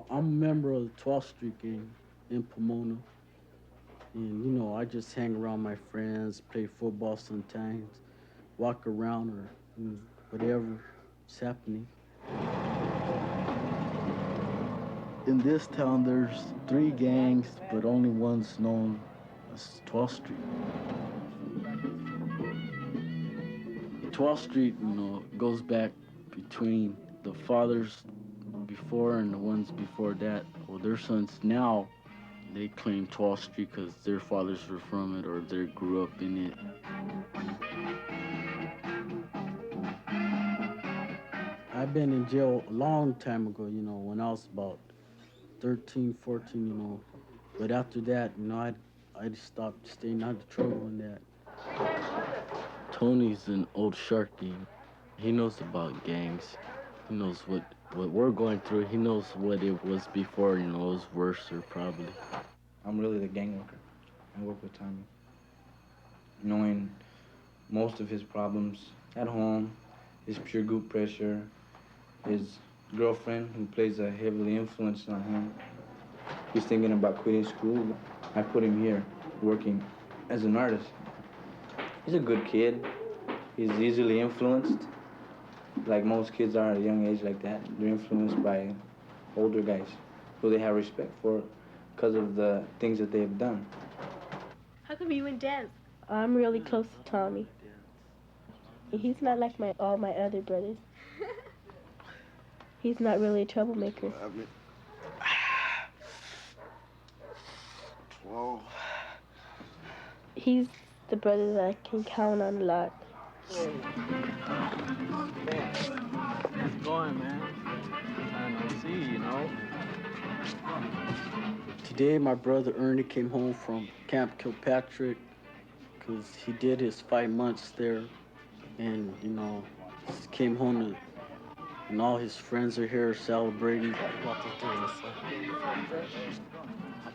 I'm a member of the 12th Street gang in Pomona. And, I just hang around my friends, play football sometimes, walk around or whatever's happening. In this town, there's three gangs, but only one's known as 12th Street. 12th Street, goes back between the fathers before and the ones before that. Well, their sons now, they claim 12th Street because their fathers were from it or they grew up in it. I've been in jail a long time ago, when I was about 13, 14, But after that, I just stopped staying out of trouble in that. Tony's an old Sharkie. He knows about gangs. He knows what we're going through. He knows what it was before, it was worse or probably. I'm really the gang worker. I work with Tommy. Knowing most of his problems at home, his peer group pressure, his girlfriend who plays a heavily influence on him. He's thinking about quitting school. I put him here working as an artist. He's a good kid. He's easily influenced, like most kids are at a young age like that. They're influenced by older guys who they have respect for because of the things that they've done. How come you wouldn't dance? I'm really close to Tommy. He's not like all my other brothers. He's not really a troublemaker. 12. He's the brother that I can count on a lot. How's it going, man? I don't see, Today, my brother Ernie came home from Camp Kilpatrick because he did his 5 months there. And, he came home and all his friends are here celebrating. How'd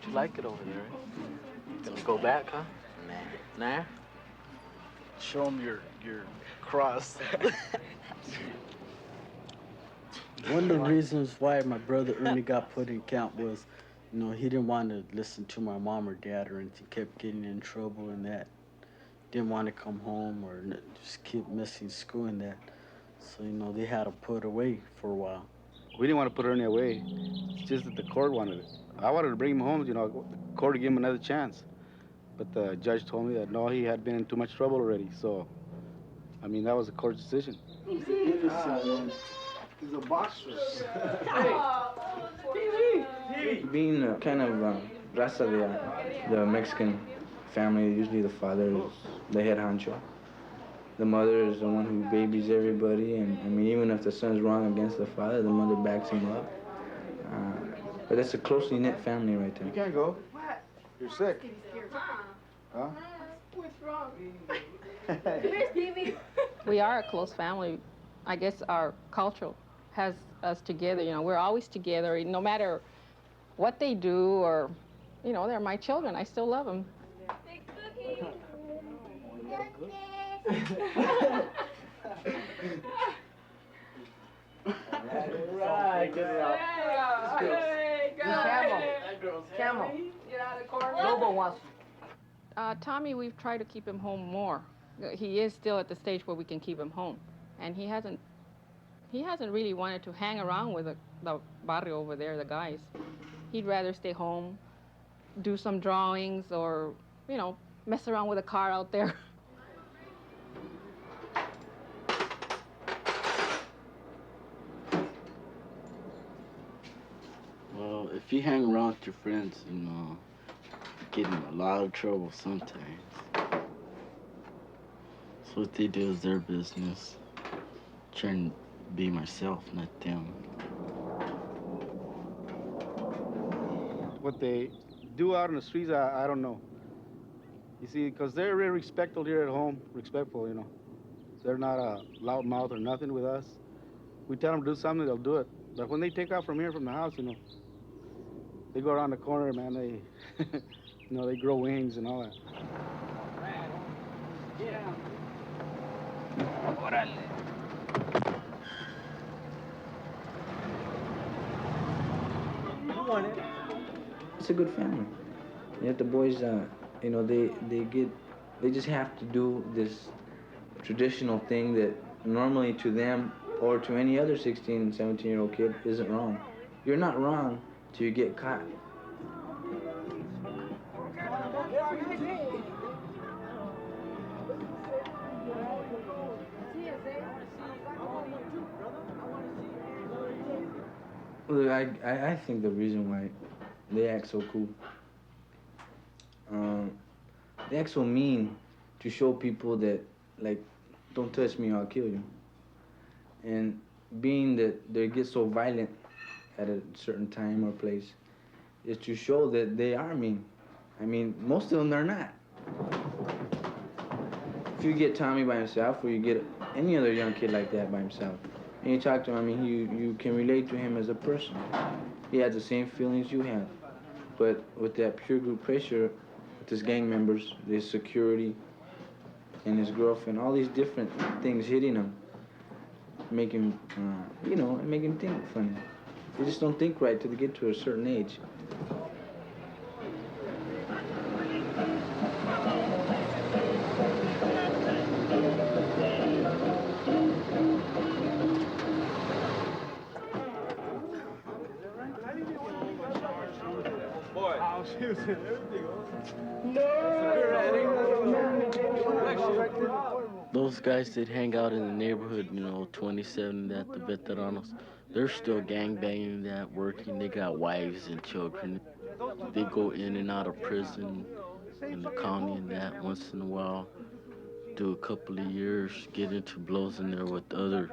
you like it over there? Gonna go back, huh? Nah? Show him your cross. One of the reasons why my brother Ernie got put in camp was, he didn't want to listen to my mom or dad or anything. Kept getting in trouble and that. Didn't want to come home or just keep missing school and that. So, they had to put away for a while. We didn't want to put Ernie away. It's just that the court wanted it. I wanted to bring him home, the court to give him another chance. But the judge told me that, no, he had been in too much trouble already. So, that was the court's decision. He's a boxer. Being kind of raza, the Mexican family, usually the father is the head honcho. The mother is the one who babies everybody, and even if the son's wrong against the father, the mother backs him up. But that's a closely knit family right there. You can't go. What? You're sick. Huh? What's wrong? Come here, Stevie. We are a close family. I guess our culture has us together. We're always together, no matter what they do or, they're my children. I still love them. Big cookie. Right, good job. Camel. Get out of the corner. Lobo wants. Tommy, we've tried to keep him home more. He is still at the stage where we can keep him home, and he hasn't really wanted to hang around with the barrio over there, the guys. He'd rather stay home, do some drawings, or mess around with a car out there. Well, if you hang around with your friends, get in a lot of trouble sometimes. So what they do is their business. Trying to be myself, not them. What they do out in the streets, I don't know. You see, because they're really respectful here at home, respectful, They're not a loud mouth or nothing with us. We tell them to do something, they'll do it. But when they take off from here, from the house, they go around the corner, man, they, they grow wings and all that. Yeah. Órale. It's a good family. Yet the boys, you know, they just have to do this traditional thing that normally to them or to any other 16, 17-year-old kid isn't wrong. You're not wrong till you get caught. Well, I think the reason why they act so cool, they act so mean to show people that, like, don't touch me or I'll kill you. And being that they get so violent at a certain time or place is to show that they are mean. I mean, most of them are not. If you get Tommy by himself or you get any other young kid like that by himself, and you talk to him, I mean, you can relate to him as a person. He has the same feelings you have. But with that pure group pressure, with his gang members, his security, and his girlfriend, all these different things hitting him, make him, you know, make him think funny. They just don't think right till they get to a certain age. Those guys that hang out in the neighborhood, you know, 27, that the veteranos, they're still gangbanging that, working. They got wives and children. They go in and out of prison in the county and that once in a while. Do a couple of years, get into blows in there with other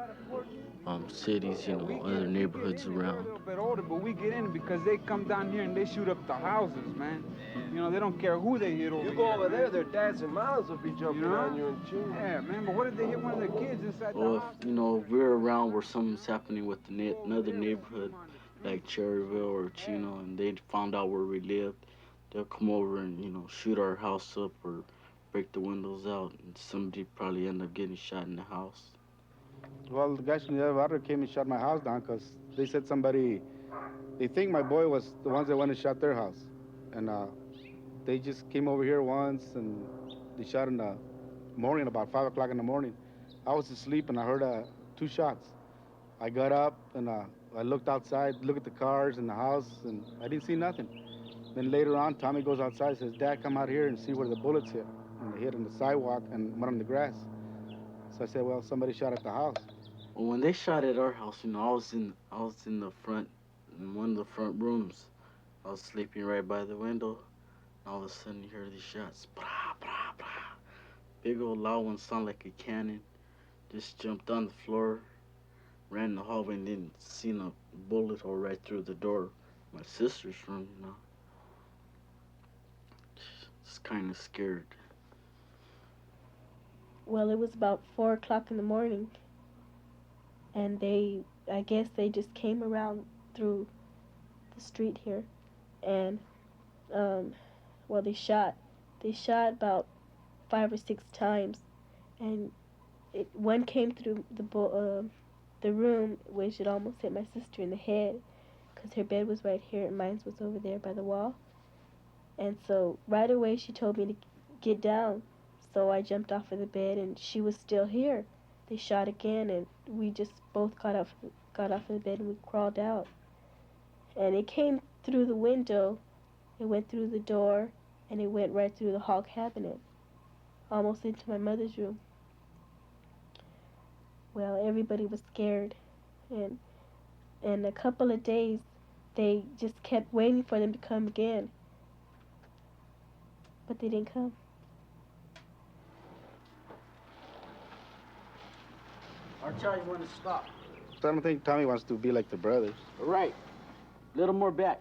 cities, you know, other neighborhoods around. A little bit older, but we get in because they come down here and they shoot up the houses, man. You know, they don't care who they hit over here. You go over there, their dads and moms will be jumping on you and shooting. Yeah, man, but what if they hit one of the kids inside the Or house? if, you know, if we're around where something's happening with another neighborhood, like Cherryville or Chino, and they found out where we lived, they'll come over and, you know, shoot our house up or break the windows out, and somebody probably end up getting shot in the house. Well, the guys from the other water came and shut my house down because they said they think my boy was the ones that went and shot their house. And they just came over here once and they shot in the morning, about 5 o'clock in the morning. I was asleep and I heard 2 shots. I got up and I looked outside, looked at the cars and the house, and I didn't see nothing. Then later on, Tommy goes outside and says, "Dad, come out here and see where the bullets hit." And they hit on the sidewalk and went on the grass. So I said, well, somebody shot at the house. Well, when they shot at our house, you know, I was in the front, in one of the front rooms. I was sleeping right by the window. And all of a sudden, you hear these shots. Brah, brah, brah. Big old loud one, sound like a cannon. Just jumped on the floor, ran in the hallway, and then seen a bullet hole right through the door. My sister's room, you know. Just kind of scared. Well, it was about 4 o'clock in the morning, and I guess they just came around through the street here, and, well, they shot about 5 or 6 times, and one came through the room, which it almost hit my sister in the head, because her bed was right here, and mine was over there by the wall, and so right away she told me to get down. So I jumped off of the bed, and she was still here. They shot again, and we just both got off of the bed, and we crawled out. And it came through the window, it went through the door, and it went right through the hall cabinet, almost into my mother's room. Well, everybody was scared, and in a couple of days, they just kept waiting for them to come again, but they didn't come. Our child want to stop. So I don't think Tommy wants to be like the brothers. Right. Little more back.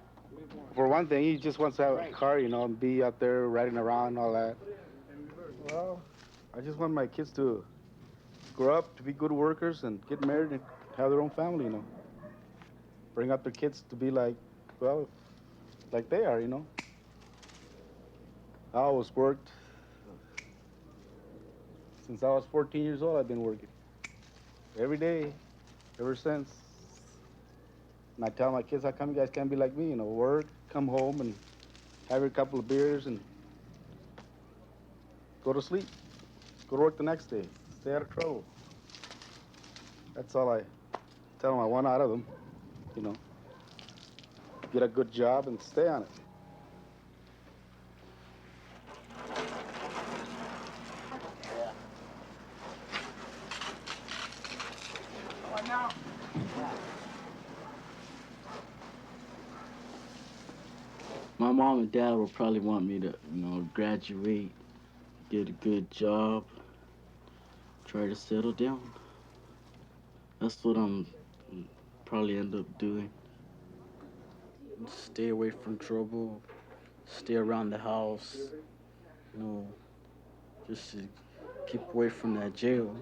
For one thing, he just wants to have a car, you know, and be out there riding around and all that. Well, I just want my kids to grow up to be good workers and get married and have their own family, you know. Bring up their kids to be like, well, like they are, you know. I always worked. Since I was 14 years old, I've been working. Every day, ever since. And I tell my kids, how come you guys can't be like me? You know, work, come home, and have a couple of beers, and go to sleep. Go to work the next day. Stay out of trouble. That's all I tell them I want out of them. You know, get a good job and stay on it. My mom and dad will probably want me to, graduate, get a good job, try to settle down. That's what I'm probably end up doing. Stay away from trouble, stay around the house, just to keep away from that jail.